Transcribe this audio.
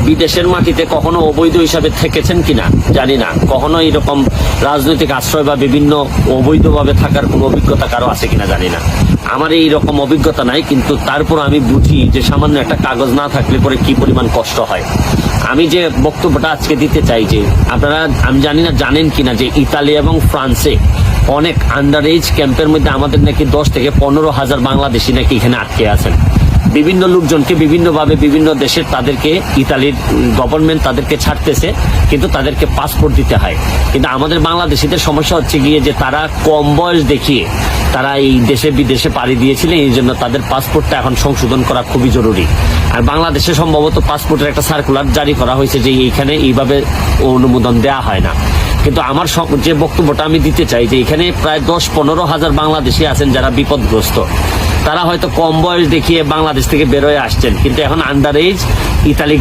বিদেশের মাটিতে কখনো অবৈধ হিসাবে থেকেছেন কিনা জানি না, কখনো এরকম রাজনৈতিক আশ্রয় বা বিভিন্ন অবৈধভাবে থাকার কোনো অভিজ্ঞতা কারো আছে কিনা জানি না। আমার এই রকম অভিজ্ঞতা নাই, কিন্তু তারপর আমি বুঝি যে সামান্য একটা কাগজ না থাকলে পরে কি পরিমাণ কষ্ট হয়। আমি যে বক্তব্যটা আজকে দিতে চাই যে আপনারা, আমি জানি না জানেন কিনা, যে ইতালি এবং ফ্রান্সে অনেক আন্ডার এজ ক্যাম্পের মধ্যে আমাদের নাকি 10 থেকে 15,000 বাংলাদেশি নাকি এখানে আটকে আছেন। বিভিন্ন লোকজনকে বিভিন্নভাবে বিভিন্ন দেশের তাদেরকে ইতালির গভর্নমেন্ট তাদেরকে ছাড়তেছে, কিন্তু তাদেরকে পাসপোর্ট দিতে হয়। কিন্তু আমাদের বাংলাদেশিদের সমস্যা হচ্ছে গিয়ে যে তারা কম বয়স দেখিয়ে তারা এই দেশে বিদেশে পাড়ি দিয়েছিলেন, এই জন্য তাদের পাসপোর্টটা এখন সংশোধন করা খুবই জরুরি। আর বাংলাদেশে সম্ভবত পাসপোর্টের একটা সার্কুলার জারি করা হয়েছে যে এইখানে এইভাবে অনুমোদন দেওয়া হয় না। কিন্তু আমার যে বক্তব্যটা আমি দিতে চাই যে এখানে প্রায় 10-15,000 বাংলাদেশি আছেন যারা বিপদগ্রস্ত। তারা হয়তো কম বয়স দেখিয়ে বাংলাদেশ থেকে বেরোয় আসছেন, কিন্তু এখন আন্ডার এজ ইতালি